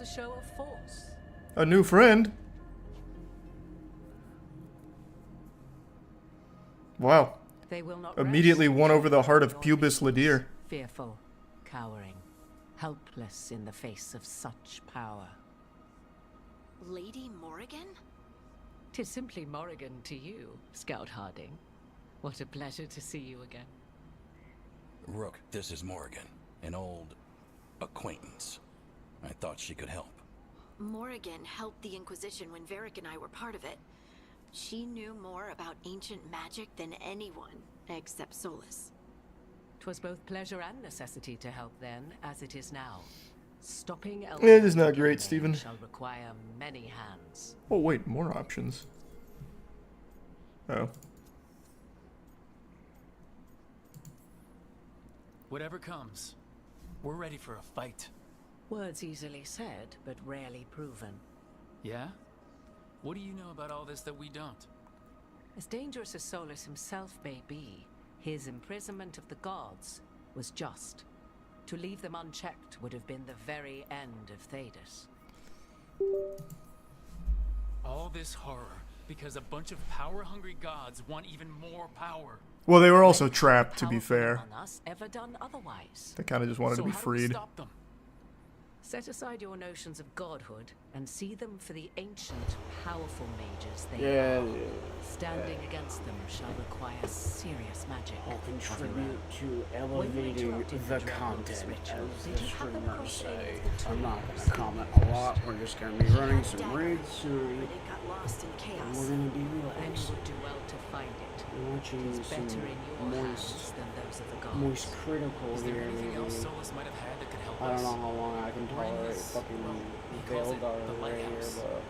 was a show of force. A new friend. Wow. They will not Immediately rest won over the heart of your Pubis leaders, Ladir. fearful, cowering, helpless in the face of such power. Lady Morrigan? 'Tis simply Morrigan to you, Scout Harding. What a pleasure to see you again. Rook, this is Morrigan, an old acquaintance. I thought she could help. Morrigan helped the Inquisition when Varric and I were part of it. She knew more about ancient magic than anyone, except Solus. 'Twas both pleasure and necessity to help then, as it is now. Stopping It is not great, Stephen. shall require many hands. Oh wait, more options. Oh. Whatever comes, we're ready for a fight. Words easily said, but rarely proven. Yeah? What do you know about all this that we don't? As dangerous as Solus himself may be, his imprisonment of the gods was just. To leave them unchecked would have been the very end of Thedas. All this horror because a bunch of power-hungry gods want even more power. Well, they were also trapped, to be Powerful fair. among us ever done otherwise? They kind of just wanted to be So how do we freed. stop them? Set aside your notions of godhood and see them for the ancient, powerful mages they Yeah, are. Standing against them shall require serious magic. I'll of your contribute own. to When you elevating interrupted the Dragon's content, ritual, as did the you have them streamers crocheted say. the I'm not tools? gonna comment a lot. We're just gonna be running some raids But soon. it got lost in And chaos. we're gonna be Then you relaxed. would do well to find it. Watching It's better some in your hands moist, than those of the gods. moist critical Is there here. anything else Maybe. Solus might have had that could help I don't us? know how long I can We're in tolerate this, fucking well, he calls it Veilguard the right here, lighthouse. but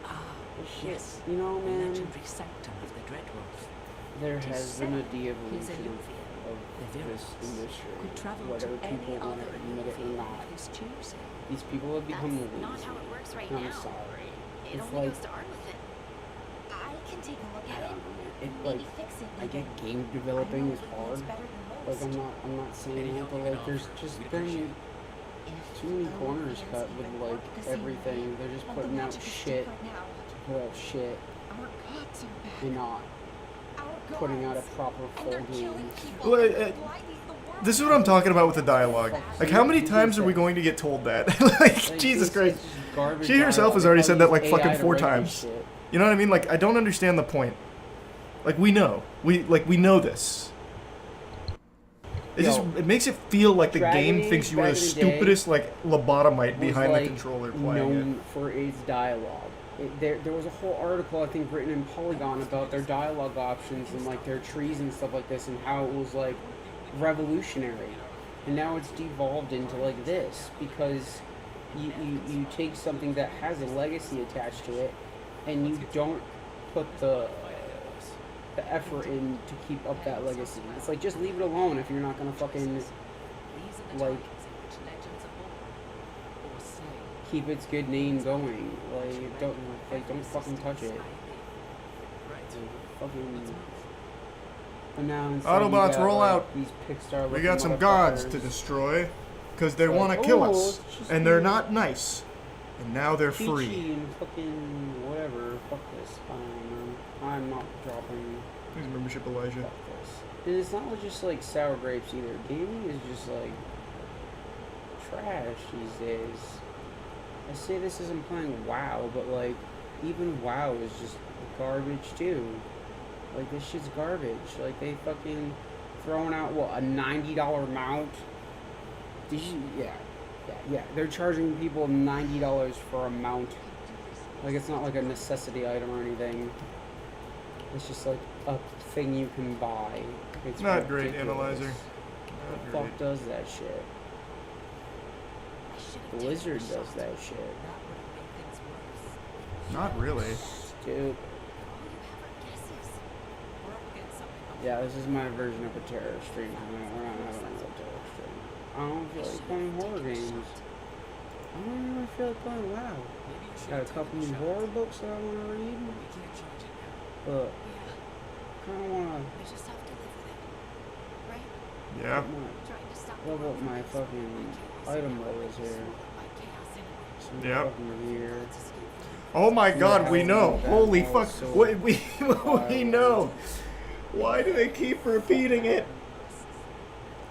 Ah, this shit, yes. you know, The man, legendary sanctum of the Dreadwolf. there It is has been a said de-evolution he's a Luvian. of The this Virus industry, could travel whether to people any want other to admit it or Luvian not. of his choosing. These people have become That's lazy. not how it works right I'm now. sorry. It It's only like, goes to art with it. I can take a look I at don't it. know, man. It Maybe like, fix it. I get even. game I developing know is it hard. needs better than Like most. I'm not saying Any that, help but you can like there's offer, just we'd been appreciate If too many the corners Luvians cut with even like work the same everything. way, They're just like the putting out magic is shit different now. to put out shit Our gods are back. and not Our putting out a gods. proper And full they're game. killing people. Well, They're blighting the world. This is what I'm talking about with the dialogue. Like, how many times are we going to get told that? Like, Like, Jesus it's Christ. just garbage She herself dialogue. has already They said that probably like use fucking AI to 4 write this times. shit. You know what I mean? Like, I don't understand the point. Like, we know. We know this. It just Yo, it makes it feel like the Dragon game Age thinks you are the back in the day stupidest like lobotomite was, behind like, the controller playing it. known for its dialogue. There was a whole article I think written in Polygon about their dialogue options and like their trees and stuff like this and how it was like revolutionary. And now it's devolved into like this because you take something that has a legacy attached to it and you don't put the effort in to keep up that legacy. It's like just leave it alone if you're not gonna fucking These are the like tokens in which legends are born or slain. keep its good name going. Don't fucking touch it. Fucking. And now instead you Autobots, got, roll like, out. These Pixar We got some gods to motherfuckers. destroy because they Like, want to kill oh, us, it's just and they're me. not nice. And now they're Chi-Chi free. and fucking whatever. Fuck this. I don't know. I'm not dropping. Please membership, Elijah. Fuck this. And it's not just like sour grapes either. Gaming is just like trash these days. I say this as I'm playing WoW, but like even WoW is just garbage too. Like this shit's garbage. Like they fucking throwing out what a $90 mount. Did you? Yeah. They're charging people $90 for a mount. Like it's not like a necessity item or anything. It's just like a thing you can buy. It's Not great, ridiculous. Analyzer. Who Not the great. fuck does that shit? Blizzard does that shit. That would have made things worse. Not really. Dude. We're up against something. Yeah, this is my version of a terror stream. We're not having a terror stream. I don't feel like playing horror games. I don't even feel like playing WoW. Got a couple new horror books that I want to read. But I kind of want We just have to live with it. Right? Yeah. to Trying to stop level up my fucking item levels here. by chaos anyway. So Yep. Over here. Oh my God, we know. that Holy was fuck. so We know. Why do they keep repeating it?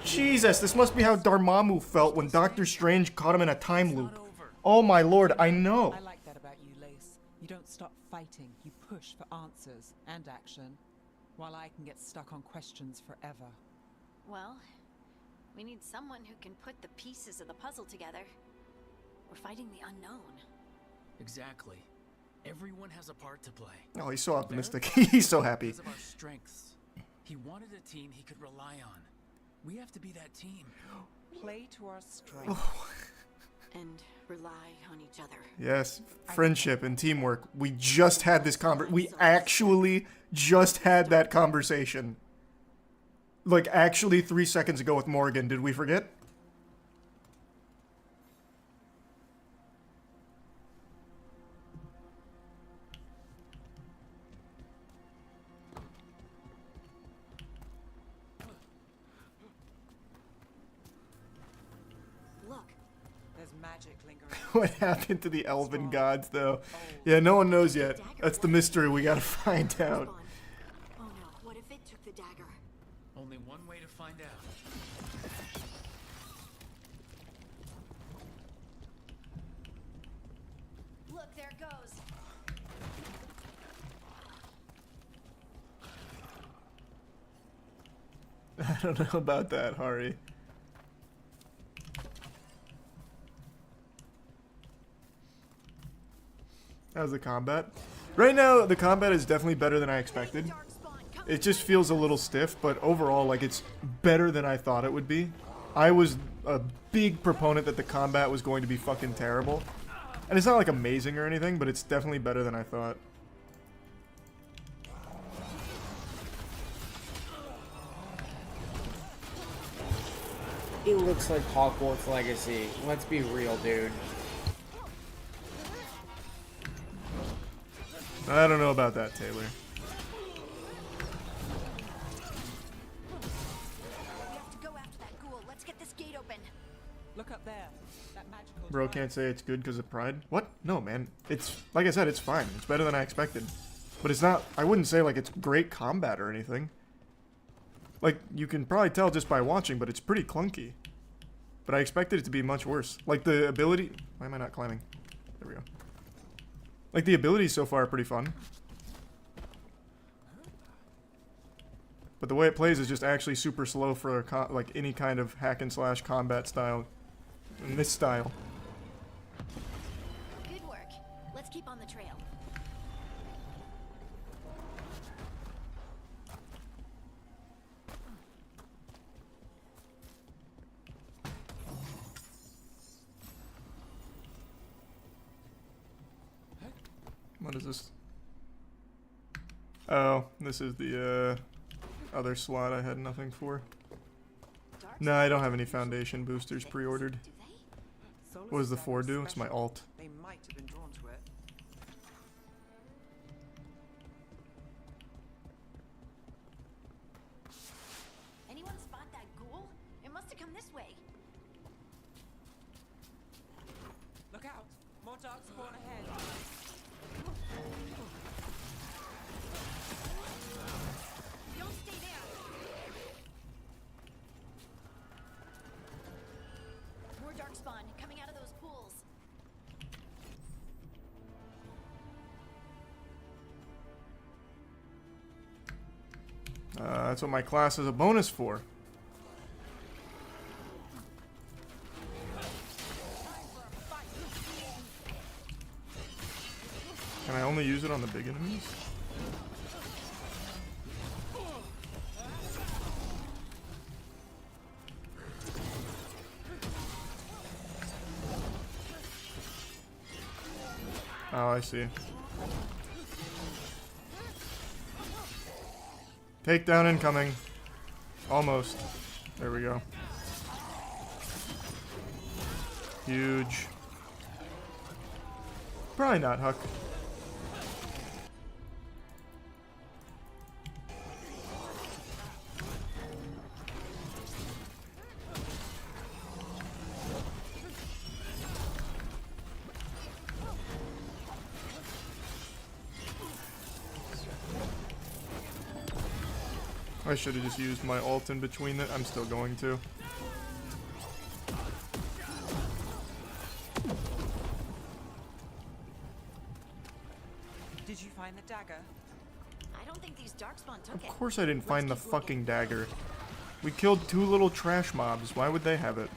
Jesus, this must be how Dormammu felt when Doctor Strange caught him in a time loop. Oh my lord, I know. I like that about you, Lace. You don't stop fighting. You push for answers and action, while I can get stuck on questions forever. Well, we need someone who can put the pieces of the puzzle together. We're fighting the unknown. Exactly. Everyone has a part to play. Oh, he's so optimistic. He's so happy. Because of our strengths. He wanted a team he could rely on. We have to be that team. Play to our strength. And rely on each other. Yes, friendship and teamwork. We just had this we actually just had that conversation. Like, actually 3 seconds ago with Morgan. Did we forget? Look, There's magic lingering. What happened to the elven gods, though? Yeah, no one knows yet. That's the mystery we gotta find out. Spawn. Oh no, what if it took the dagger? Only one way to find out. Look, there it goes. I don't know about that, Hari. How's the combat? Right now, the combat is definitely better than I expected. Darkspawn, come It just feels a little stiff, but overall, like, it's better than I thought it would be. I was a big proponent that the combat was going to be fucking terrible. And it's not, like, amazing or anything, but it's definitely better than I thought. It looks like Hogwarts Legacy. Let's be real, dude. I don't know about that, Taylor. We have to go after that ghoul. Let's get this gate open. Look up there. That magical. Bro can't say it's good because of pride. What? No, man. It's, like I said, it's fine. It's better than I expected. But it's not, I wouldn't say, like, it's great combat or anything. Like, you can probably tell just by watching, but it's pretty clunky. But I expected it to be much worse. Like, the ability... Why am I not climbing? There we go. Like, the abilities so far are pretty fun. But the way it plays is just actually super slow for, like, any kind of hack-and-slash combat style. In this style. Good work. Let's keep on the trail. What is this? Oh, this is the, other slot I had nothing for. No, I don't have any foundation boosters pre-ordered. Do they? What does the 4 do? It's my alt. They might have been drawn to it. Anyone spot that ghoul? It must have come this way. Look out! More dark spawn ahead. Don't stay there. More darkspawn coming out of those pools. That's what my class is a bonus for. Can I only use it on the big enemies? Oh, I see. Takedown incoming. Almost. There we go. Huge. Probably not, Huck. I should have just used my ult in between it. I'm still going to. Did you find the dagger? I don't think these darkspawn took Of it. course I didn't find the Let's keep looking. fucking dagger. We killed 2 little trash mobs. Why would they have it?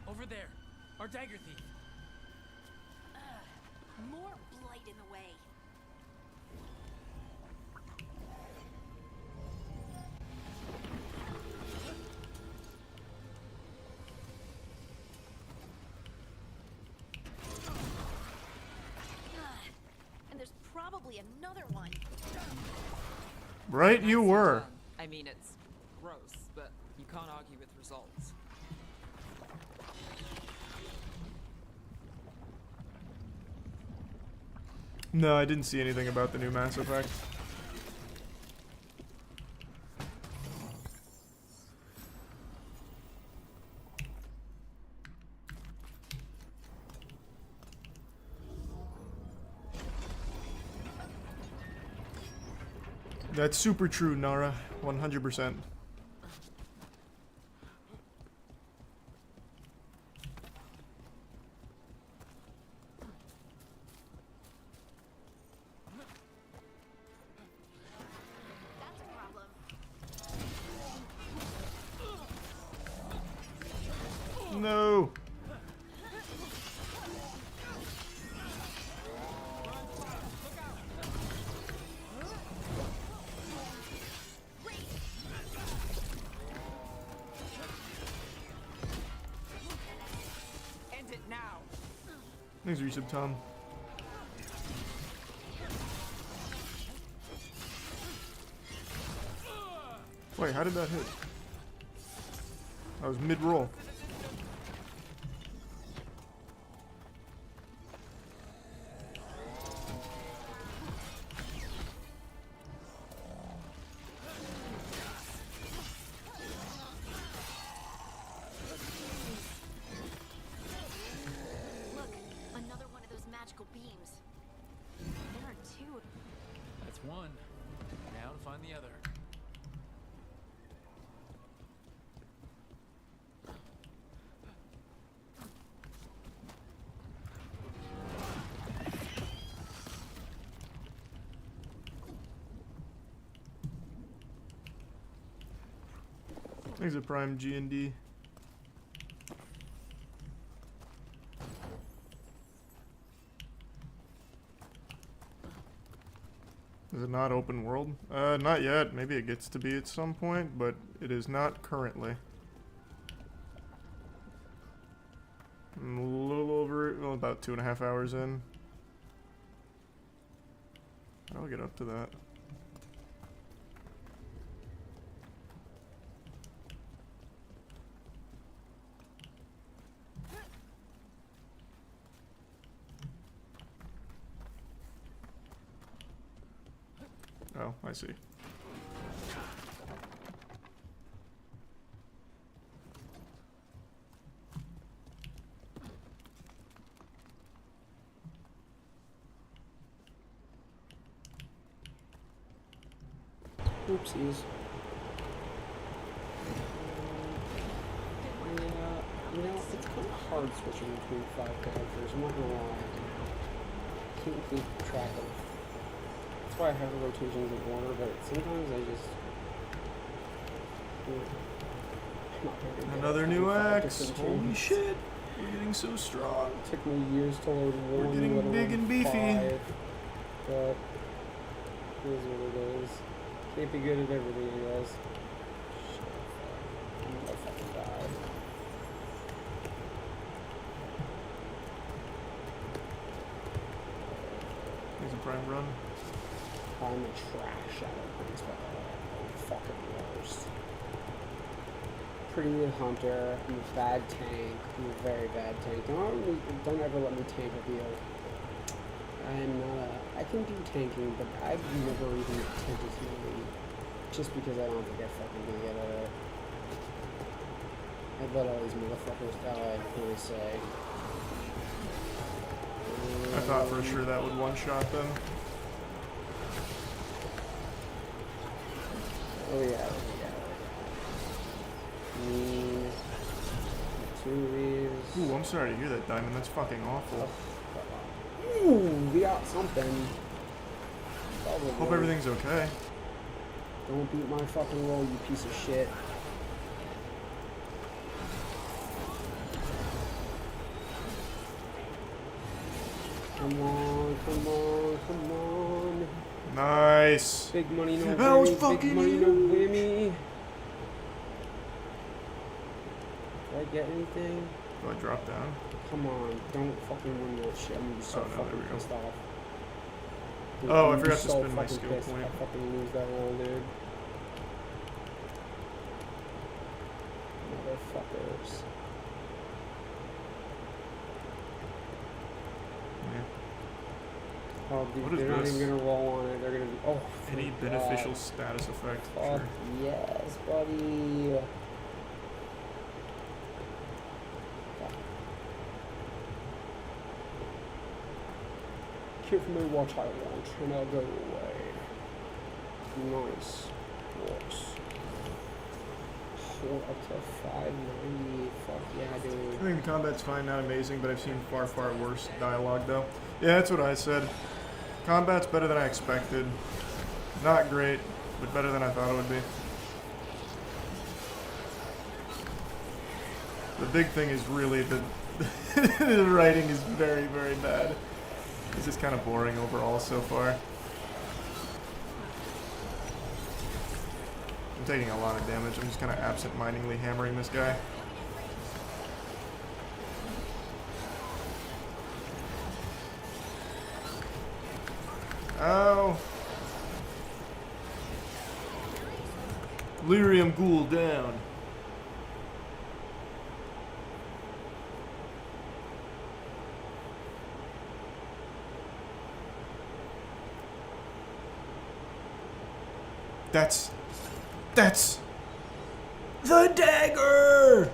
Over there, our dagger thief. More blight in the way. And there's probably another one. Right, you Nicely were. done. I mean, it's gross, but you can't argue with results. No, I didn't see anything about the new Mass Effect. That's super true, Nara. 100%. That's a problem. No. End it now. Thanks, Resub Tom. Wait, how did that hit? I was mid-roll. Look, another one of those magical beams. There are 2. That's one. Now to find the other. Thanks a Prime G&D. Is it not open world? Not yet. Maybe it gets to be at some point, but it is not currently. I'm a little over, well, about 2.5 hours in. I'll get up to that. Oh, I see. Oopsies. Yeah, you know, it's kind of hard switching between 5 characters, I'm not gonna lie. Can't keep track of. That's why I have the rotations in order, but sometimes I just. I'm not very good at Another new having 5 axe. different Holy tunes. shit. We're getting so strong. It took me years to load one, getting let alone big and beefy. 5, but it is what it is. Can't be good at everything, you guys. Shit, I'm gonna fucking die. Here's a prime run. I'm a trash out of things, but fucking worst. pretty good hunter. I'm a bad tank. I'm a very bad tank. Don't ever let me tank with you. I'm not a... I can do tanking, but I've never even attempted to really... Just because I don't think I fucking gonna get it. I let all these motherfuckers die, what do I say? I thought for sure that would one-shot them. Oh yeah. Mean. Two of these. Ooh, I'm sorry to hear that, Diamond. That's fucking awful. Ooh, we got something. Probably. Hope everything's okay. Don't beat my fucking roll, you piece of shit. Come on, come on, come on. Nice. Big money, no That was whammy. Big fucking money, no huge. whammy. Did I get anything? Do I drop down? Come on, don't fucking win that shit. I'm gonna be so Oh, no, there fucking we go. pissed off. Dude, Oh, I I'm gonna be forgot to so spend my fucking skill pissed point. if I fucking lose that roll, dude. Motherfuckers. Yeah. Oh, dude, What is they're not this? even gonna roll on it. They're gonna be. Oh, Any thank beneficial God. status effect? Fuck Sure. yes, buddy. Give me what I want, and I'll go away. Nice. Works. Up to 590. Fuck yeah, dude. I think the combat's fine, not amazing, but I've seen far, far worse dialogue, though. Yeah, that's what I said. Combat's better than I expected. Not great, but better than I thought it would be. The big thing is really the the writing is very, very bad. It's just kind of boring overall so far. I'm taking a lot of damage. I'm just kind of absent-mindedly hammering this guy. Oh! Lyrium Ghoul down. That's the dagger!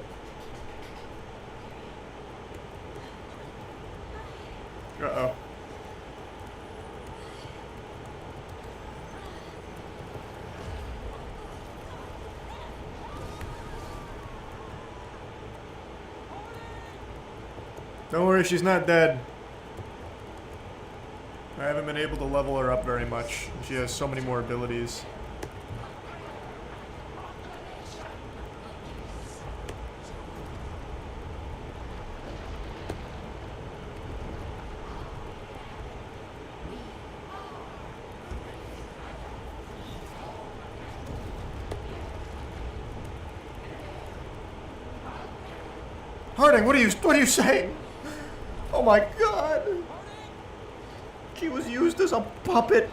Uh-oh. Don't worry, she's not dead. I haven't been able to level her up very much. She has so many more abilities. Harding, what are you saying? Oh my god. She was used as a puppet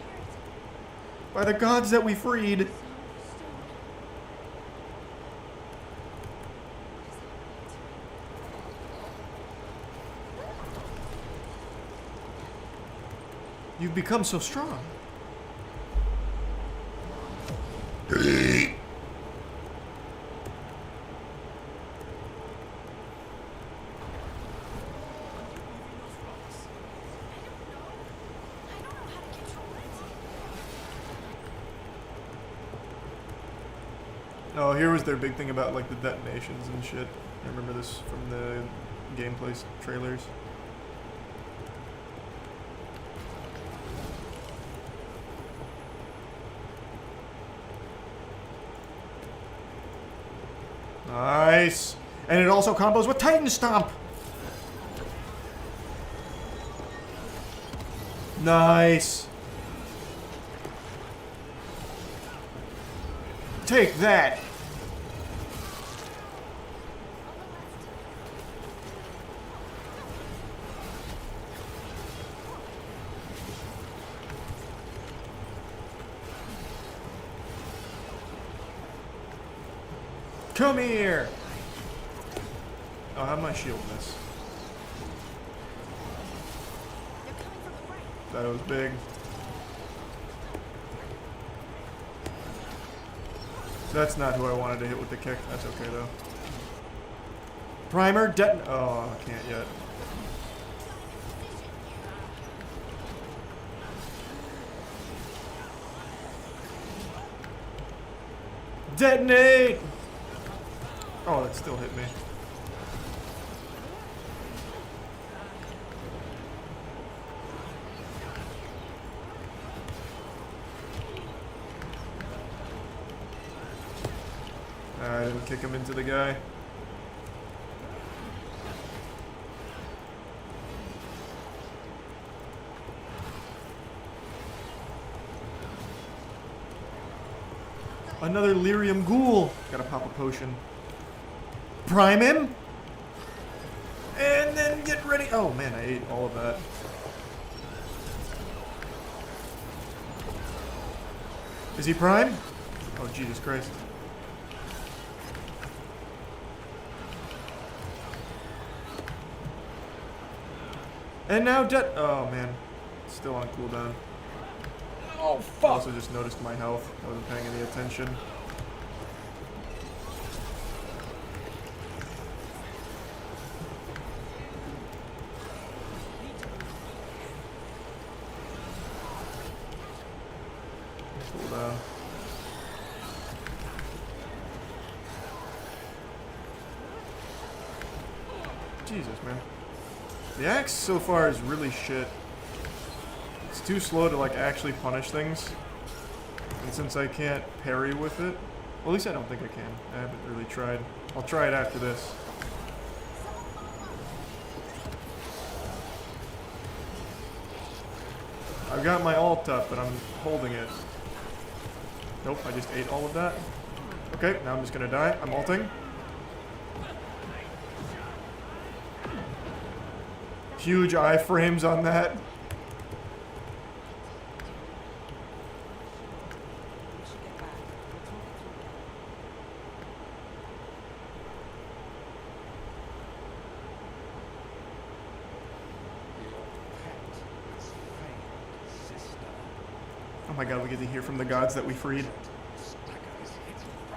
by the gods that we freed. You've become so strong. Oh, here was their big thing about like the detonations and shit. I remember this from the gameplay trailers. Nice. And it also combos with Titan Stomp. Nice. Take that. Come here. I'll have my shield miss. They're coming from the right. That was big. That's not who I wanted to hit with the kick. That's okay though. Primer deton. Oh, I can't yet. Detonate! Oh, that still hit me. I didn't kick him into the guy. Another lyrium ghoul. Gotta pop a potion. Prime him. And then get ready. Oh man, I ate all of that. Is he prime? Oh Jesus Christ. And now oh man. Still on cooldown. Oh I fuck! also just noticed my health. I wasn't paying any attention. Cooldown. Jesus, man. The axe so far is really shit. It's too slow to like actually punish things. And since I can't parry with it, well, at least I don't think I can. I haven't really tried. I'll try it after this. I've got my ult up, but I'm holding it. Nope, I just ate all of that. Okay, now I'm just gonna die. I'm ulting. Huge iframes on that. Oh my god, we get to hear from the gods that we freed.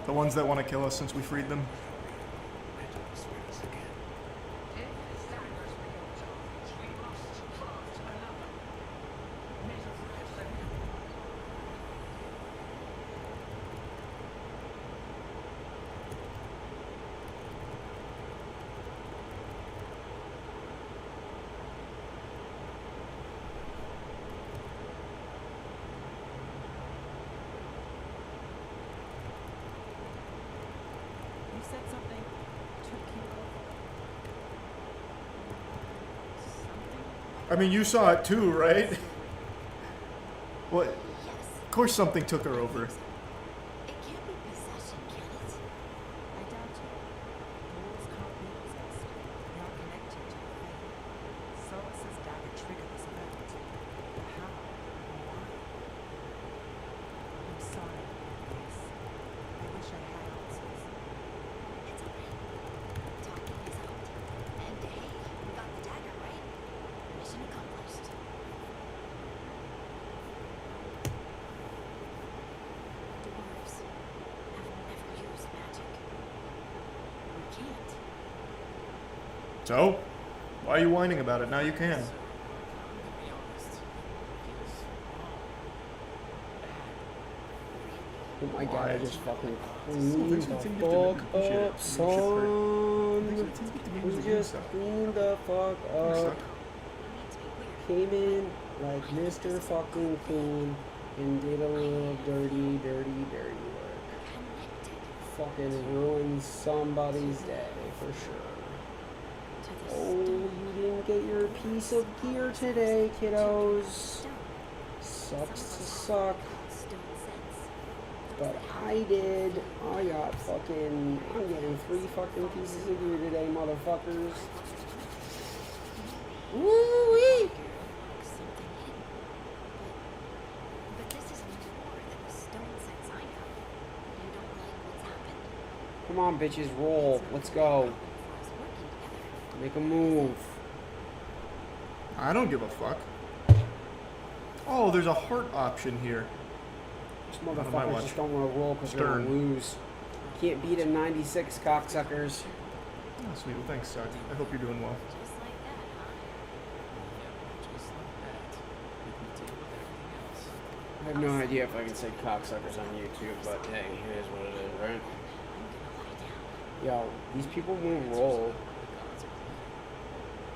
The ones that want to kill us since we freed them. You said something took you over. I mean, you saw it too, right? What? Yes. Of course something took her over. It can't be possession, can it? I doubt it. Ghouls can't be possessed. They are connected to the faith. Solus's dagger triggered this event. But how? And why? I'm sorry, Grace. I wish I had answers. It's alright. Talking is out. And hey, we got the dagger, right? Mission accomplished. Dwarves have never used magic. We can't. So? Why are you whining about it? Now you can. To be honest, he was Oh my god, I just fucking Thanks cleaned for the taking it to appreciate it. fuck up, son. We just cleaned the fuck up. Came in like Mr. fucking Clean and did a little dirty work. Fucking ruined somebody's day for sure. Oh, you didn't get your piece of gear today, kiddos. Sucks to suck. But I did. I got fucking. I'm getting 3 fucking pieces of gear today, motherfuckers. Woo-wee! But this is more than the stone sets I have. You don't like what's happened. Come on, bitches, roll. Let's go. For us working together. Make a move. I don't give a fuck. Oh, there's a heart option here. These on my motherfuckers watch. just don't want to roll because they're going to Stern. lose. Can't beat a 96, cocksuckers. Oh, sweet. Well, thanks, Suck. I hope you're doing well. Just like that, huh? Yep, just like that. We can deal with everything else. I have no idea if I can say cocksuckers on YouTube, but hey, it is what it is, right? I'm gonna lie down. Yo, these people won't roll. The gods are playing.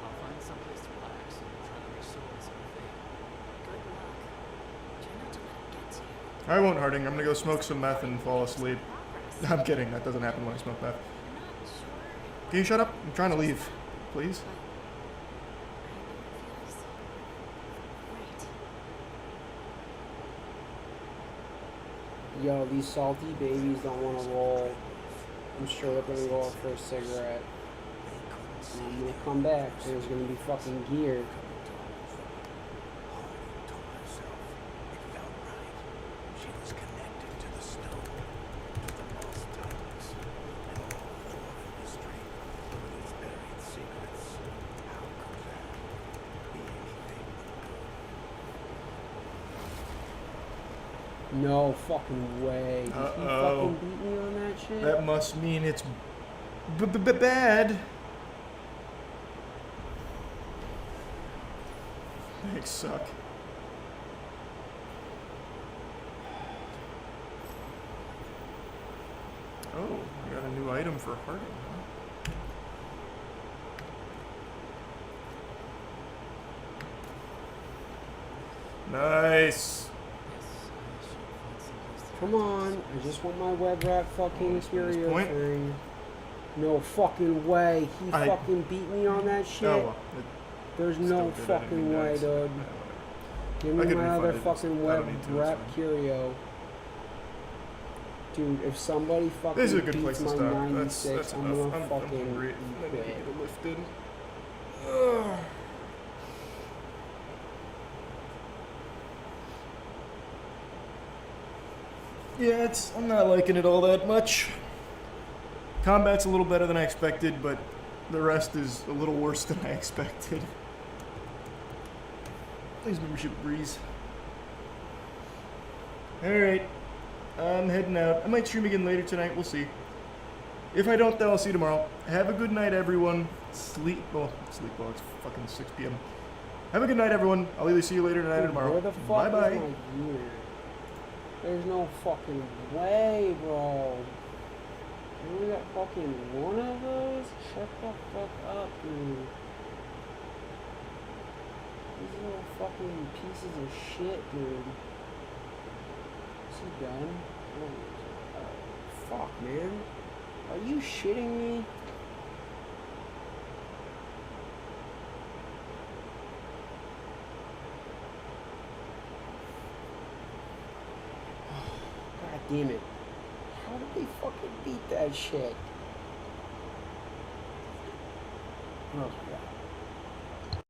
I'll find someplace to relax and try to restore some faith. Good luck. Try not to let it get to you. I won't, Harding. I'm gonna go smoke some meth and fall asleep. Progress. I'm kidding. That doesn't happen when I smoke meth. I'm not sure, Can you shut up? I'm trying to leave. Please? but I know it feels right. Yo, these salty babies don't want to roll. I'm sure they're going to go out for a cigarette. And I'm going to come back. There's going to be fucking gear. No fucking way. Did he Uh-oh. fucking beat me on that shit? That must mean it's bad. Thanks, Suck. Oh, I got a new item for Harding, huh? Nice. Yes, I should find someplace to Come on. I just want my web wrap fucking Oh, curio this point? thing. No fucking way. He I- fucking beat me on that shit. Oh, well. There's Still no good, I didn't fucking mean way, to. dude. Yeah, Give I me could my refund other it, it's- fucking I don't web need to, it's wrap fine. curio. Dude, if somebody fucking This is a good place beats to my stop. 96, That's I'm enough. gonna I'm fucking hungry. I need to quit. get it lifted. Ugh. Yeah, I'm not liking it all that much. Combat's a little better than I expected, but the rest is a little worse than I expected. Thanks, membership Breeze. Alright. I'm heading out. I might stream again later tonight. We'll see. If I don't, then I'll see you tomorrow. Have a good night, everyone. Sleep well. It's fucking 6 p.m. Have a good night, everyone. I'll either see you later tonight or Dude, tomorrow. where the fuck Bye-bye. is my gear? There's no fucking way, bro. You only got fucking one of those? Shut the fuck up, dude. These little fucking pieces of shit, dude. Is he done? Oh, fuck, man. Are you shitting me? God damn it. How did they fucking beat that shit? Oh, God.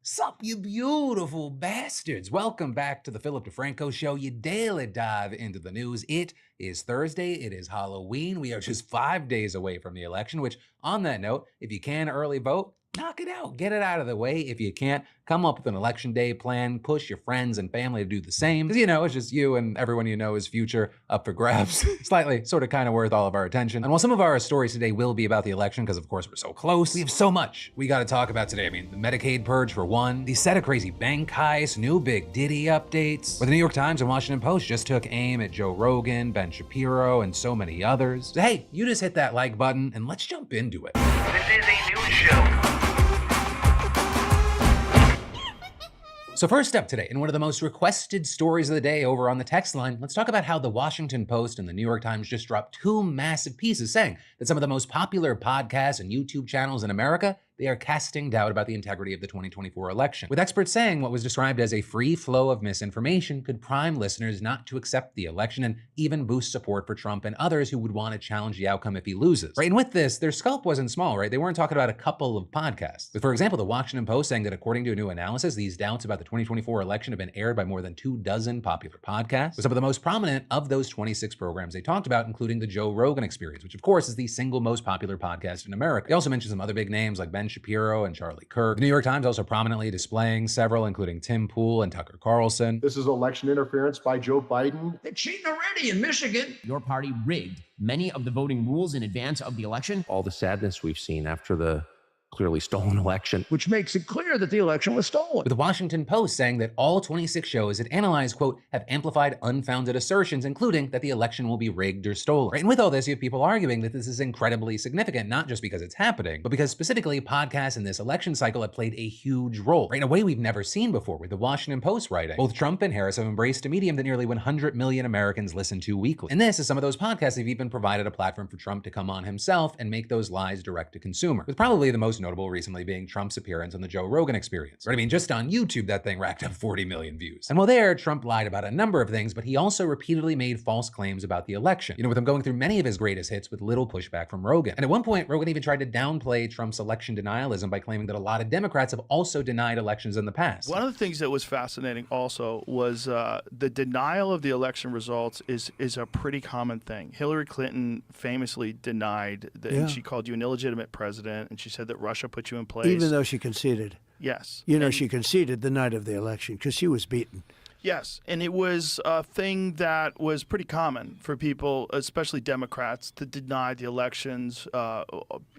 Sup, you beautiful bastards. Welcome back to the Philip DeFranco Show, your daily dive into the news. It is Thursday. It is Halloween. We are just 5 days away from the election, which, on that note, if you can early vote, knock it out. Get it out of the way. If you can't, come up with an election day plan. Push your friends and family to do the same. Because, it's just you and everyone you know's future up for grabs. Slightly, sort of, kind of worth all of our attention. And while some of our stories today will be about the election, because of course we're so close, we have so much we got to talk about today. I mean, the Medicaid purge for one, the set of crazy bank heists, new Big Diddy updates, where the New York Times and Washington Post just took aim at Joe Rogan, Ben Shapiro, and so many others. So hey, you just hit that like button and let's jump into it. This is a news show. So first up today, in one of the most requested stories of the day over on the text line, let's talk about how the Washington Post and the New York Times just dropped two massive pieces saying that some of the most popular podcasts and YouTube channels in America, they are casting doubt about the integrity of the 2024 election, with experts saying what was described as a free flow of misinformation could prime listeners not to accept the election and even boost support for Trump and others who would want to challenge the outcome if he loses. Right? And with this, their scope wasn't small, right? They weren't talking about a couple of podcasts. With, for example, the Washington Post saying that according to a new analysis, these doubts about the 2024 election have been aired by more than 24 popular podcasts, with some of the most prominent of those 26 programs they talked about, including the Joe Rogan Experience, which of course is the single most popular podcast in America. They also mentioned some other big names like Ben Shapiro and Charlie Kirk. The New York Times also prominently displaying several, including Tim Pool and Tucker Carlson. This is election interference by Joe Biden. They're cheating already in Michigan. Your party rigged many of the voting rules in advance of the election. All the sadness we've seen after the clearly stolen election, which makes it clear that the election was stolen. With the Washington Post saying that all 26 shows it analyzed, quote, have amplified unfounded assertions, including that the election will be rigged or stolen. Right? And with all this, you have people arguing that this is incredibly significant, not just because it's happening, but because specifically podcasts in this election cycle have played a huge role, right? In a way we've never seen before, with the Washington Post writing. Both Trump and Harris have embraced a medium that nearly 100 million Americans listen to weekly. And this is some of those podcasts that have even provided a platform for Trump to come on himself and make those lies direct to consumer, with probably the most notable recently being Trump's appearance on the Joe Rogan Experience. Right? I mean, just on YouTube, that thing racked up 40 million views. And while there, Trump lied about a number of things, but he also repeatedly made false claims about the election, with him going through many of his greatest hits with little pushback from Rogan. And at one point, Rogan even tried to downplay Trump's election denialism by claiming that a lot of Democrats have also denied elections in the past. One of the things that was fascinating also was the denial of the election results is a pretty common thing. Hillary Clinton famously denied that, and she called you an illegitimate president, and she said that Russia put you in place. Even though she conceded. Yes. She conceded the night of the election because she was beaten. Yes, and it was a thing that was pretty common for people, especially Democrats, to deny the elections.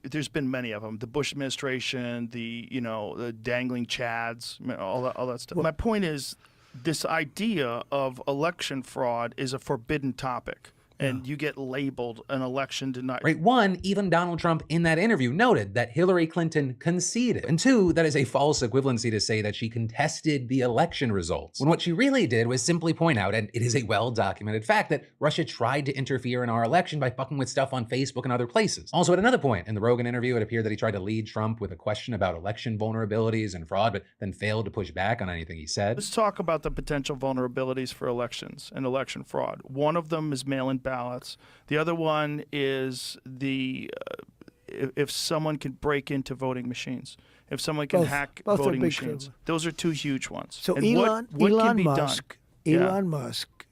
There's been many of them. The Bush administration, the dangling Chads, all that stuff. My point is, this idea of election fraud is a forbidden topic. And you get labeled an election denier. Right. One, even Donald Trump in that interview noted that Hillary Clinton conceded. And two, that is a false equivalency to say that she contested the election results, when what she really did was simply point out, and it is a well-documented fact, that Russia tried to interfere in our election by fucking with stuff on Facebook and other places. Also, at another point in the Rogan interview, it appeared that he tried to lead Trump with a question about election vulnerabilities and fraud, but then failed to push back on anything he said. Let's talk about the potential vulnerabilities for elections and election fraud. One of them is mail-in ballots. The other one is if someone can break into voting machines, if someone can hack voting machines. Those are two huge ones. So and Elon Musk, done? Musk,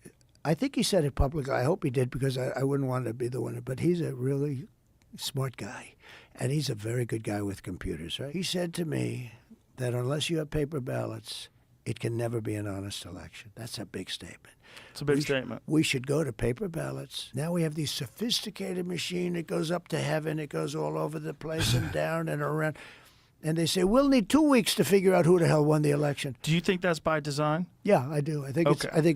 I think he said it publicly. I hope he did because I wouldn't want to be the one. But he's a really smart guy, and he's a very good guy with computers. Right? He said to me that unless you have paper ballots, it can never be an honest election. That's a big statement. It's a big statement. We should go to paper ballots. Now we have these sophisticated machine that goes up to heaven. It goes all over the place and down and around. And they say, we'll need 2 weeks to figure out who the hell won the election. Do you think that's by design? Yeah, I do. I think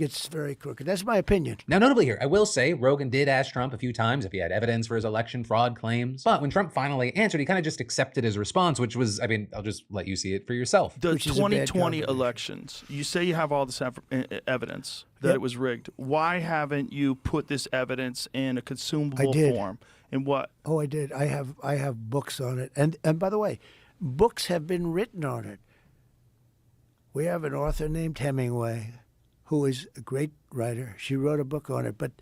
it's very crooked. That's my opinion. Now, notably here, I will say Rogan did ask Trump a few times if he had evidence for his election fraud claims. But when Trump finally answered, he kind of just accepted his response, which was, I'll just let you see it for yourself. The 2020 elections, you say you have all this evidence that it was rigged. Why haven't you put this evidence in a consumable form? In what? Oh, I did. I have books on it. And by the way, books have been written on it. We have an author named Hemingway, who is a great writer. She wrote a book on it. But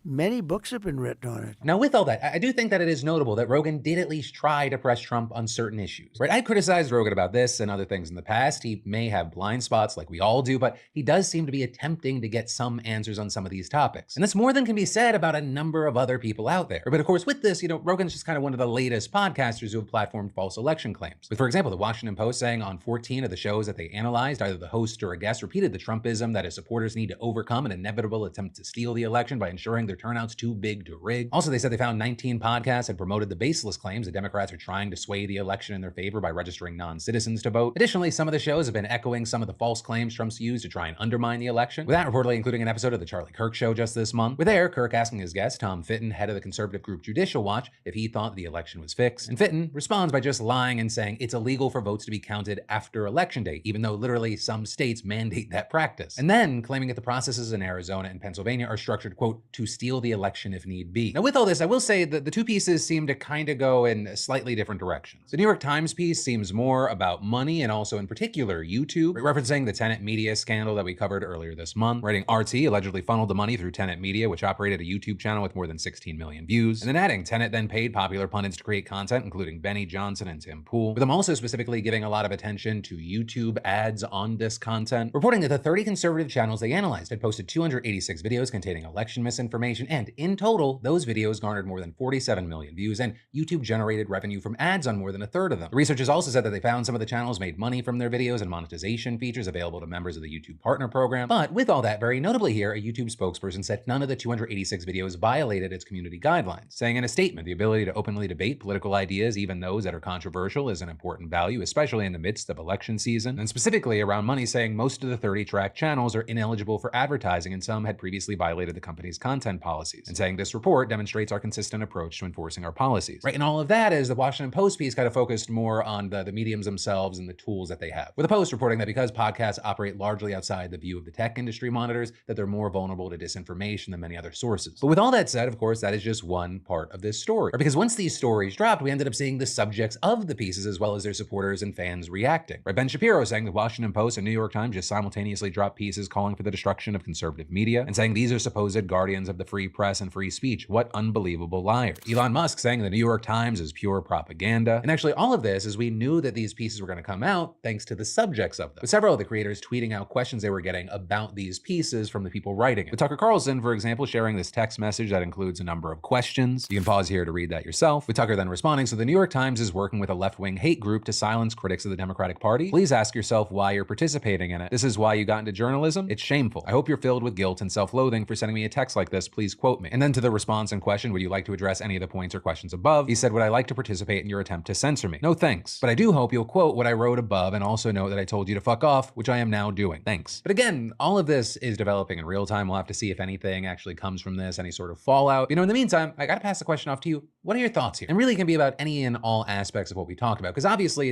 Many books have been written on it. Now, with all that, I do think that it is notable that Rogan did at least try to press Trump on certain issues, right? I criticized Rogan about this and other things in the past. He may have blind spots like we all do, but he does seem to be attempting to get some answers on some of these topics. And that's more than can be said about a number of other people out there. But of course, with this, Rogan's just kind of one of the latest podcasters who have platformed false election claims. With, for example, the Washington Post saying on 14 of the shows that they analyzed, either the host or a guest repeated the Trumpism that his supporters need to overcome an inevitable attempt to steal the election by ensuring their turnout's too big to rig. Also, they said they found 19 podcasts had promoted the baseless claims that Democrats are trying to sway the election in their favor by registering non-citizens to vote. Additionally, some of the shows have been echoing some of the false claims Trump's used to try and undermine the election, with that reportedly including an episode of The Charlie Kirk Show just this month, with there, Kirk asking his guest, Tom Fitton, head of the conservative group Judicial Watch, if he thought the election was fixed. And Fitton responds by just lying and saying it's illegal for votes to be counted after Election Day, even though literally some states mandate that practice. And then claiming that the processes in Arizona and Pennsylvania are structured, quote, to steal the election if need be. Now, with all this, I will say that the two pieces seem to kind of go in slightly different directions. The New York Times piece seems more about money and also in particular YouTube, referencing the Tenet Media scandal that we covered earlier this month, writing RT allegedly funneled the money through Tenet Media, which operated a YouTube channel with more than 16 million views, and then adding Tenet then paid popular pundits to create content, including Benny Johnson and Tim Pool, with them also specifically giving a lot of attention to YouTube ads on this content, reporting that the 30 conservative channels they analyzed had posted 286 videos containing election misinformation, and in total, those videos garnered more than 47 million views, and YouTube generated revenue from ads on more than a third of them. The researchers also said that they found some of the channels made money from their videos and monetization features available to members of the YouTube Partner Program. But with all that, very notably here, a YouTube spokesperson said none of the 286 videos violated its community guidelines, saying in a statement, the ability to openly debate political ideas, even those that are controversial, is an important value, especially in the midst of election season, and specifically around money, saying most of the 30 tracked channels are ineligible for advertising and some had previously violated the company's content policies, and saying this report demonstrates our consistent approach to enforcing our policies. Right, and all of that is the Washington Post piece kind of focused more on the mediums themselves and the tools that they have, with the Post reporting that because podcasts operate largely outside the view of the tech industry monitors, that they're more vulnerable to disinformation than many other sources. But with all that said, of course, that is just one part of this story. Right, because once these stories dropped, we ended up seeing the subjects of the pieces as well as their supporters and fans reacting. Right, Ben Shapiro saying the Washington Post and New York Times just simultaneously dropped pieces calling for the destruction of conservative media and saying these are supposed guardians of the free press and free speech. What unbelievable liars. Elon Musk saying the New York Times is pure propaganda. And actually all of this is we knew that these pieces were going to come out thanks to the subjects of them, with several of the creators tweeting out questions they were getting about these pieces from the people writing it. With Tucker Carlson, for example, sharing this text message that includes a number of questions. You can pause here to read that yourself. With Tucker then responding, so the New York Times is working with a left-wing hate group to silence critics of the Democratic Party. Please ask yourself why you're participating in it. This is why you got into journalism? It's shameful. I hope you're filled with guilt and self-loathing for sending me a text like this. Please quote me. And then to the response in question, would you like to address any of the points or questions above? He said, would I like to participate in your attempt to censor me? No thanks. But I do hope you'll quote what I wrote above and also note that I told you to fuck off, which I am now doing. Thanks. But again, all of this is developing in real time. We'll have to see if anything actually comes from this, any sort of fallout. In the meantime, I gotta pass the question off to you. What are your thoughts here? And really it can be about any and all aspects of what we talked about, because obviously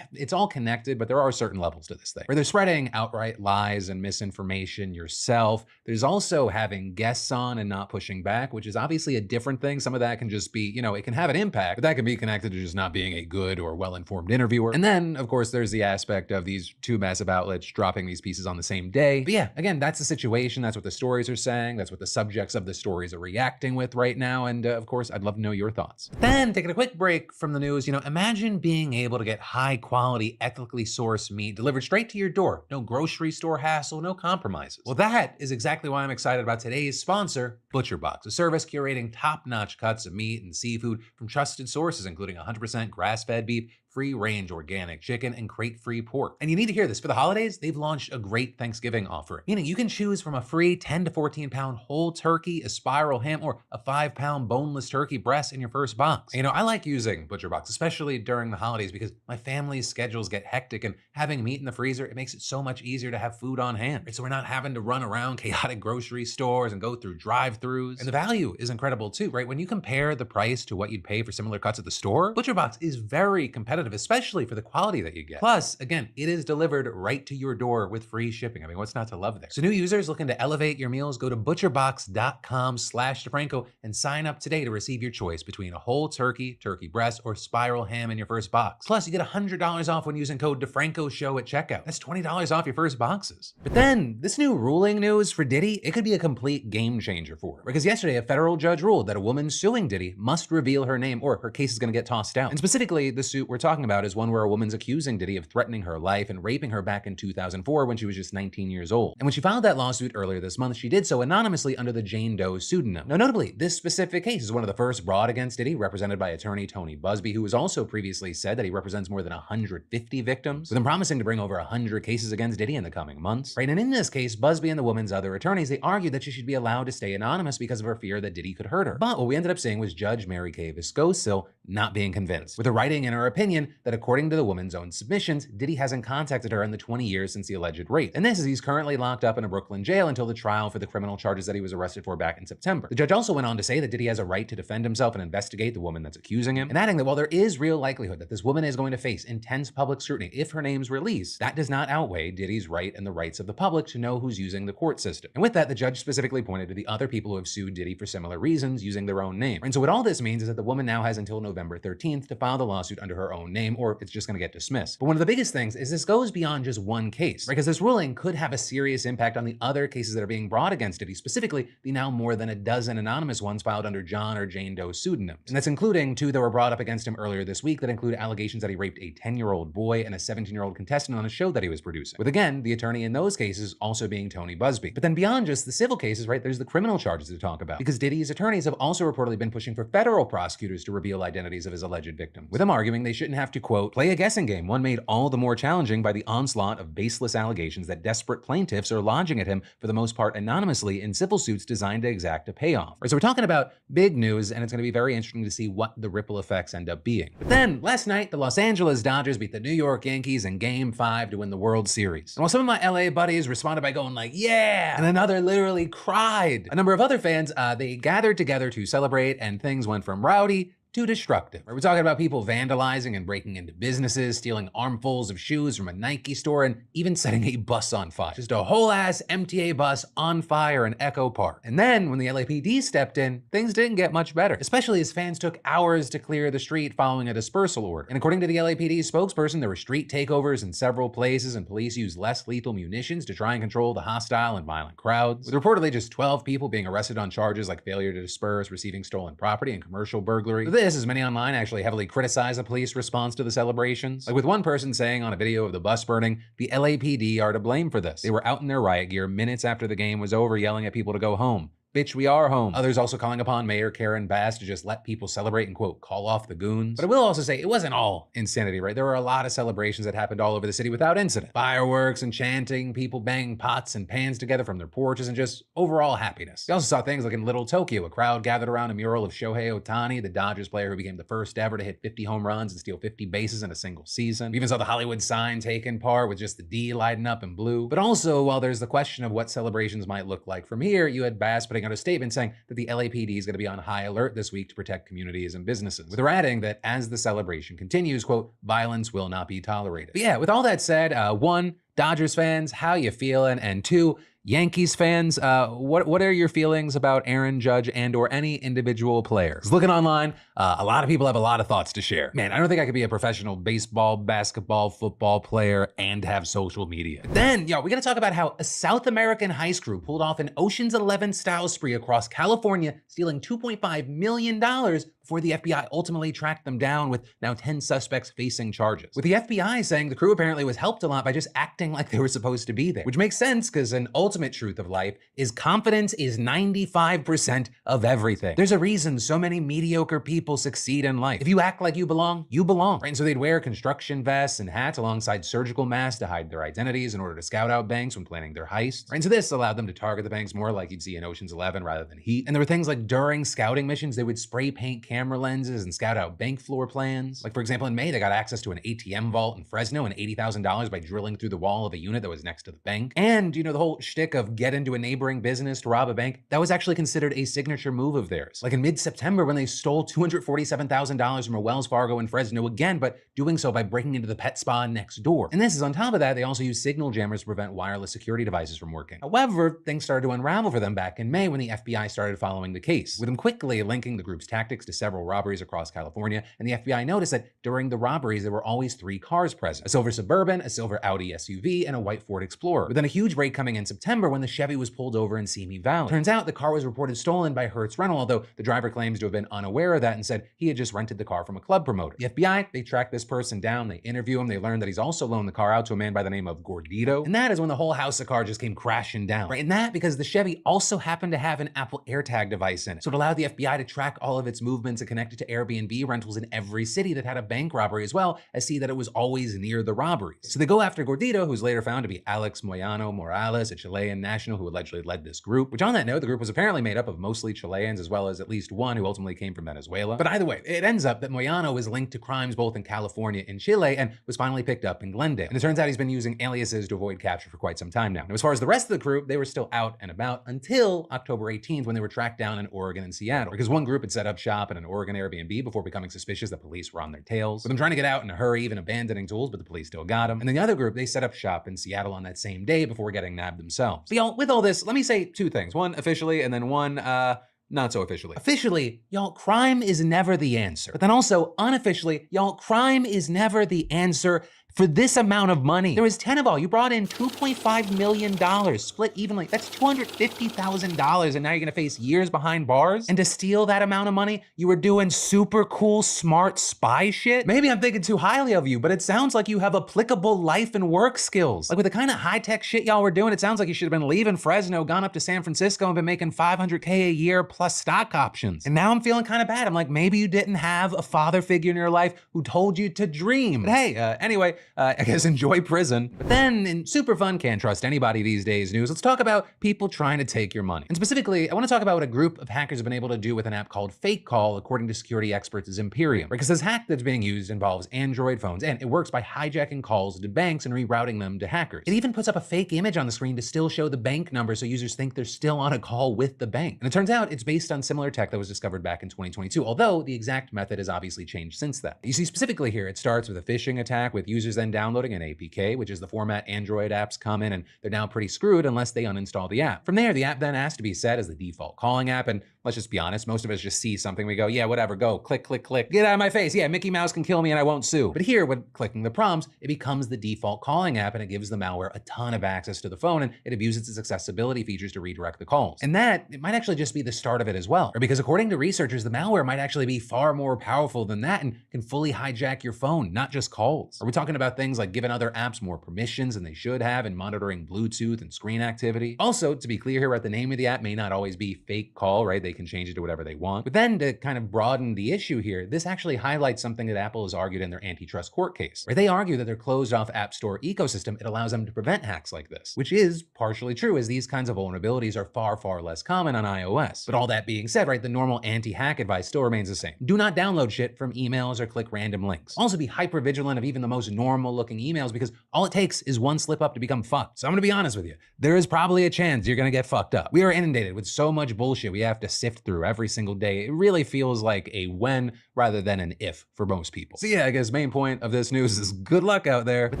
it's all connected, but there are certain levels to this thing where they're spreading outright lies and misinformation yourself. There's also having guests on and not pushing back, which is obviously a different thing. Some of that can just be, it can have an impact, but that can be connected to just not being a good or well-informed interviewer. And then, of course, there's the aspect of these two massive outlets dropping these pieces on the same day. But yeah, again, that's the situation. That's what the stories are saying. That's what the subjects of the stories are reacting with right now. And of course, I'd love to know your thoughts. Then, taking a quick break from the news, imagine being able to get high quality, ethically sourced meat delivered straight to your door. No grocery store hassle, no compromises. Well, that is exactly why I'm excited about today's sponsor, ButcherBox, a service curating top-notch cuts of meat and seafood from trusted sources, including 100% grass-fed beef, free-range organic chicken, and crate-free pork. And you need to hear this. For the holidays, they've launched a great Thanksgiving offering, meaning you can choose from a free 10 to 14-pound whole turkey, a spiral ham, or a 5-pound boneless turkey breast in your first box. I like using ButcherBox, especially during the holidays, because my family's schedules get hectic, and having meat in the freezer, it makes it so much easier to have food on hand. Right? So we're not having to run around chaotic grocery stores and go through drive-thrus. And the value is incredible too, right? When you compare the price to what you'd pay for similar cuts at the store, ButcherBox is very competitive competitive, especially for the quality that you get. Plus, again, it is delivered right to your door with free shipping. I mean, what's not to love there? So new users looking to elevate your meals, go to butcherbox.com/DeFranco and sign up today to receive your choice between a whole turkey, turkey breast, or spiral ham in your first box. Plus, you get $100 off when using code DeFrancoShow at checkout. That's $20 off your first boxes. But then, this new ruling news for Diddy, it could be a complete game changer for her. Because yesterday, a federal judge ruled that a woman suing Diddy must reveal her name or her case is going to get tossed out. And specifically, the suit we're talking about is one where a woman's accusing Diddy of threatening her life and raping her back in 2004 when she was just 19 years old. And when she filed that lawsuit earlier this month, she did so anonymously under the Jane Doe pseudonym. Now, notably, this specific case is one of the first brought against Diddy, represented by attorney Tony Busby, who has also previously said that he represents more than 150 victims, with him promising to bring over 100 cases against Diddy in the coming months. Right, and in this case, Busby and the woman's other attorneys, they argued that she should be allowed to stay anonymous because of her fear that Diddy could hurt her. But what we ended up seeing was Judge Mary Kay Viscosil not being convinced, with her writing in her opinion that according to the woman's own submissions, Diddy hasn't contacted her in the 20 years since the alleged rape. And this is he's currently locked up in a Brooklyn jail until the trial for the criminal charges that he was arrested for back in September. The judge also went on to say that Diddy has a right to defend himself and investigate the woman that's accusing him, and adding that while there is real likelihood that this woman is going to face intense public scrutiny if her name's released, that does not outweigh Diddy's right and the rights of the public to know who's using the court system. And with that, the judge specifically pointed to the other people who have sued Diddy for similar reasons using their own name. And so what all this means is that the woman now has until November 13th to file the lawsuit under her own name, or it's just going to get dismissed. But one of the biggest things is this goes beyond just one case, right? Because this ruling could have a serious impact on the other cases that are being brought against Diddy, specifically the now more than a dozen anonymous ones filed under John or Jane Doe pseudonyms. And that's including two that were brought up against him earlier this week that include allegations that he raped a 10-year-old boy and a 17-year-old contestant on a show that he was producing, with again, the attorney in those cases also being Tony Busby. But then beyond just the civil cases, right, there's the criminal charges to talk about, because Diddy's attorneys have also reportedly been pushing for federal prosecutors to reveal identities of his alleged victims, with them arguing they shouldn't have to, quote, play a guessing game, one made all the more challenging by the onslaught of baseless allegations that desperate plaintiffs are lodging at him, for the most part anonymously, in civil suits designed to exact a payoff. Right, so we're talking about big news, and it's going to be very interesting to see what the ripple effects end up being. But then, last night, the Los Angeles Dodgers beat the New York Yankees in Game 5 to win the World Series. And while some of my LA buddies responded by going like, yeah, and another literally cried, a number of other fans, they gathered together to celebrate, and things went from rowdy too destructive. We're talking about people vandalizing and breaking into businesses, stealing armfuls of shoes from a Nike store, and even setting a bus on fire. Just a whole ass MTA bus on fire in Echo Park. And then when the LAPD stepped in, things didn't get much better, especially as fans took hours to clear the street following a dispersal order. And according to the LAPD spokesperson, there were street takeovers in several places, and police used less lethal munitions to try and control the hostile and violent crowds, with reportedly just 12 people being arrested on charges like failure to disperse, receiving stolen property, and commercial burglary. This, as many online actually heavily criticize the police response to the celebrations. Like with one person saying on a video of the bus burning, the LAPD are to blame for this. They were out in their riot gear minutes after the game was over yelling at people to go home. Bitch, we are home. Others also calling upon Mayor Karen Bass to just let people celebrate and, quote, call off the goons. But I will also say it wasn't all insanity, right? There were a lot of celebrations that happened all over the city without incident. Fireworks and chanting, people banging pots and pans together from their porches, and just overall happiness. We also saw things like in Little Tokyo, a crowd gathered around a mural of Shohei Ohtani, the Dodgers player who became the first ever to hit 50 home runs and steal 50 bases in a single season. We even saw the Hollywood sign taken part with just the D lighting up in blue. But also, while there's the question of what celebrations might look like from here, you had Bass putting out a statement saying that the LAPD is going to be on high alert this week to protect communities and businesses, with her adding that as the celebration continues, quote, violence will not be tolerated. But yeah, with all that said, one, Dodgers fans, how you feeling? And two, Yankees fans, what are your feelings about Aaron Judge and or any individual players? Looking online, a lot of people have a lot of thoughts to share. Man, I don't think I could be a professional baseball, basketball, football player and have social media. But then, we gotta talk about how a South American heist crew pulled off an Ocean's 11 style spree across California, stealing $2.5 million before the FBI ultimately tracked them down, with now 10 suspects facing charges. With the FBI saying the crew apparently was helped a lot by just acting like they were supposed to be there, which makes sense because an ultimate truth of life is confidence is 95% of everything. There's a reason so many mediocre people succeed in life. If you act like you belong, right? And so they'd wear construction vests and hats alongside surgical masks to hide their identities in order to scout out banks when planning their heists. Right? And so this allowed them to target the banks more like you'd see in Ocean's 11 rather than Heat. And there were things like during scouting missions, they would spray paint camera lenses and scout out bank floor plans. Like for example, in May, they got access to an ATM vault in Fresno and $80,000 by drilling through the wall of a unit that was next to the bank. And the whole shtick shtick of get into a neighboring business to rob a bank, that was actually considered a signature move of theirs. Like in mid-September when they stole $247,000 from a Wells Fargo in Fresno again, but doing so by breaking into the pet spa next door. And this is on top of that, they also used signal jammers to prevent wireless security devices from working. However, things started to unravel for them back in May when the FBI started following the case, with them quickly linking the group's tactics to several robberies across California, and the FBI noticed that during the robberies there were always 3 cars present: a silver Suburban, a silver Audi SUV, and a white Ford Explorer. But then a huge break coming in September when the Chevy was pulled over in Simi Valley. Turns out the car was reported stolen by Hertz Rental, although the driver claims to have been unaware of that and said he had just rented the car from a club promoter. The FBI, they track this person down, they interview him, they learn that he's also loaned the car out to a man by the name of Gordito, and that is when the whole house of cards just came crashing down. Right, and that because the Chevy also happened to have an Apple AirTag device in it, so it allowed the FBI to track all of its movements and connect it to Airbnb rentals in every city that had a bank robbery, as well as see that it was always near the robberies. So they go after Gordito, who's later found to be Alex Moyano Morales, a Chilean national who allegedly led this group, which on that note, the group was apparently made up of mostly Chileans, as well as at least one who ultimately came from Venezuela. But either way, it ends up that Moyano is linked to crimes both in California and Chile and was finally picked up in Glendale. And it turns out he's been using aliases to avoid capture for quite some time now. Now, as far as the rest of the crew, they were still out and about until October 18th when they were tracked down in Oregon and Seattle, because one group had set up shop in an Oregon Airbnb before becoming suspicious that police were on their tails, with them trying to get out in a hurry, even abandoning tools, but the police still got them. And then the other group, they set up shop in Seattle on that same day before getting nabbed themselves. But y'all, with all this, let me say 2 things. One, officially, and then one, not so officially. Officially, y'all, crime is never the answer. But then also, unofficially, y'all, crime is never the answer for this amount of money. There was 10 of all. You brought in $2.5 million, split evenly. That's $250,000, and now you're gonna face years behind bars? And to steal that amount of money, you were doing super cool, smart spy shit? Maybe I'm thinking too highly of you, but it sounds like you have applicable life and work skills. Like with the kind of high-tech shit y'all were doing, it sounds like you should have been leaving Fresno, gone up to San Francisco, and been making $500K a year plus stock options. And now I'm feeling kind of bad. I'm like, maybe you didn't have a father figure in your life who told you to dream. But hey, anyway, I guess enjoy prison. But then, in super fun, can't trust anybody these days news, let's talk about people trying to take your money. And specifically, I want to talk about what a group of hackers have been able to do with an app called Fake Call, according to security experts as Imperium. Because this hack that's being used involves Android phones, and it works by hijacking calls to banks and rerouting them to hackers. It even puts up a fake image on the screen to still show the bank number so users think they're still on a call with the bank. And it turns out it's based on similar tech that was discovered back in 2022, although the exact method has obviously changed since then. You see, specifically here, it starts with a phishing attack with users then downloading an APK, which is the format Android apps come in, and they're now pretty screwed unless they uninstall the app. From there, the app then asks to be set as the default calling app, and let's just be honest, most of us just see something, we go, yeah, whatever, go, click, click, click, get out of my face, yeah, Mickey Mouse can kill me and I won't sue. But here, when clicking the prompts, it becomes the default calling app, and it gives the malware a ton of access to the phone, and it abuses its accessibility features to redirect the calls. And that, it might actually just be the start of it as well. Or because according to researchers, the malware might actually be far more powerful than that and can fully hijack your phone, not just calls. Are we talking about things like giving other apps more permissions than they should have and monitoring Bluetooth and screen activity? Also, to be clear here, right, the name of the app may not always be Fake Call, right? They can change it to whatever they want. But then to kind of broaden the issue here, this actually highlights something that Apple has argued in their antitrust court case, where they argue that their closed-off App Store ecosystem, it allows them to prevent hacks like this, which is partially true, as these kinds of vulnerabilities are far, far less common on iOS. But all that being said, right, the normal anti-hack advice still remains the same. Do not download shit from emails or click random links. Also be hyper vigilant of even the most normal looking emails, because all it takes is one slip up to become fucked. So I'm gonna be honest with you, there is probably a chance you're gonna get fucked up. We are inundated with so much bullshit we have to sift through every single day. It really feels like a when rather than an if for most people. So yeah, I guess main point of this news is good luck out there. But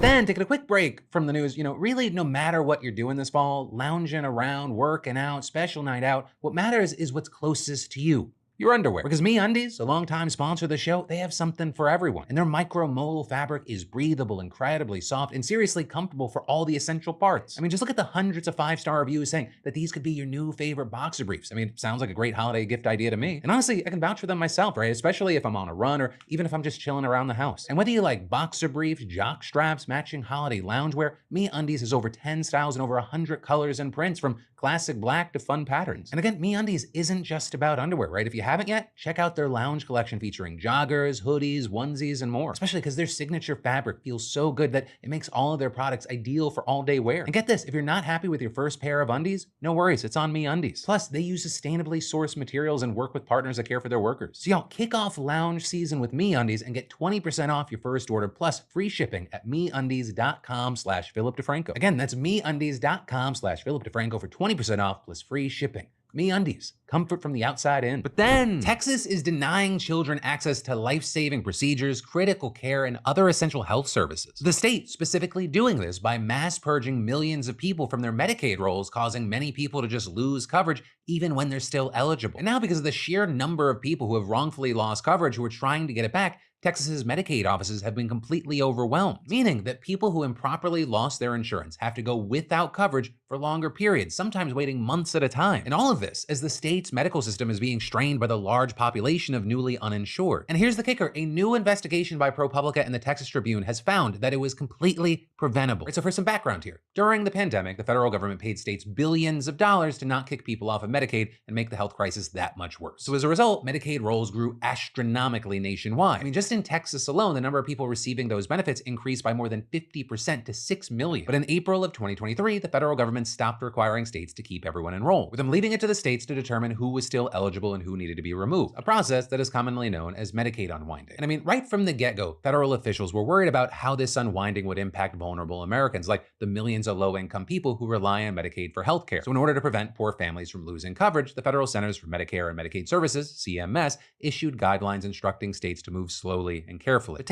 then taking a quick break from the news, you know, really no matter what you're doing this fall, lounging around, working out, special night out, what matters is what's closest to you. Your underwear. Because MeUndies, a longtime sponsor of the show, they have something for everyone. And their micromodal fabric is breathable, incredibly soft, and seriously comfortable for all the essential parts. I mean, just look at the hundreds of 5-star reviews saying that these could be your new favorite boxer briefs. I mean, it sounds like a great holiday gift idea to me. And honestly, I can vouch for them myself, right? Especially if I'm on a run or even if I'm just chilling around the house. And whether you like boxer briefs, jock straps, matching holiday loungewear, MeUndies has over 10 styles and over 100 colors and prints, from classic black to fun patterns. And again, MeUndies isn't just about underwear, right? If you haven't yet, check out their lounge collection featuring joggers, hoodies, onesies, and more. Especially because their signature fabric feels so good that it makes all of their products ideal for all-day wear. And get this, if you're not happy with your first pair of undies, no worries, it's on MeUndies. Plus, they use sustainably sourced materials and work with partners that care for their workers. So y'all, kick off lounge season with MeUndies and get 20% off your first order plus free shipping at MeUndies.com/Philip DeFranco. Again, that's MeUndies.com/Philip DeFranco for 20% off plus free shipping. MeUndies, comfort from the outside in. But then, Texas is denying children access to life-saving procedures, critical care, and other essential health services. The state specifically doing this by mass purging millions of people from their Medicaid rolls, causing many people to just lose coverage even when they're still eligible. And now, because of the sheer number of people who have wrongfully lost coverage who are trying to get it back, Texas's Medicaid offices have been completely overwhelmed, meaning that people who improperly lost their insurance have to go without coverage for longer periods, sometimes waiting months at a time. And all of this as the state's medical system is being strained by the large population of newly uninsured. And here's the kicker, a new investigation by ProPublica and the Texas Tribune has found that it was completely preventable. So for some background here, during the pandemic, the federal government paid states billions of dollars to not kick people off of Medicaid and make the health crisis that much worse. So as a result, Medicaid rolls grew astronomically nationwide. I mean, just in Texas alone, the number of people receiving those benefits increased by more than 50% to 6 million. But in April of 2023, the federal government stopped requiring states to keep everyone enrolled, with them leaving it to the states to determine who was still eligible and who needed to be removed, a process that is commonly known as Medicaid unwinding. And I mean, right from the get-go, federal officials were worried about how this unwinding would impact vulnerable Americans, like the millions of low-income people who rely on Medicaid for healthcare. So in order to prevent poor families from losing coverage, the Federal Centers for Medicare and Medicaid Services, CMS, issued guidelines instructing states to move slowly and carefully. But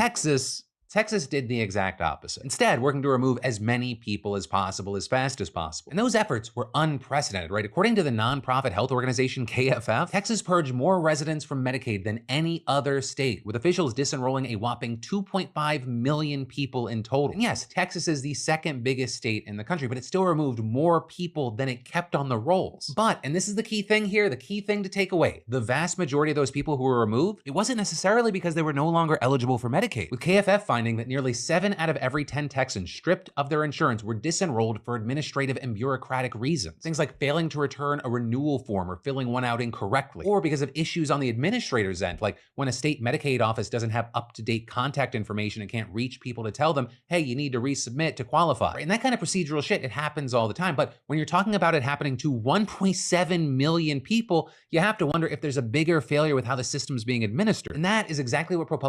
Texas did the exact opposite, instead working to remove as many people as possible as fast as possible. And those efforts were unprecedented, right? According to the nonprofit health organization KFF, Texas purged more residents from Medicaid than any other state, with officials disenrolling a whopping 2.5 million people in total. And yes, Texas is the second biggest state in the country, but it still removed more people than it kept on the rolls. But, and this is the key thing here, the key thing to take away, the vast majority of those people who were removed, it wasn't necessarily because they were no longer eligible for Medicaid, with KFF finding that nearly 7 out of every 10 Texans stripped of their insurance were disenrolled for administrative and bureaucratic reasons. Things like failing to return a renewal form or filling one out incorrectly, or because of issues on the administrator's end, like when a state Medicaid office doesn't have up-to-date contact information and can't reach people to tell them, hey, you need to resubmit to qualify. And that kind of procedural shit, it happens all the time. But when you're talking about it happening to 1.7 million people, you have to wonder if there's a bigger failure with how the system's being administered. And that is exactly what ProPublica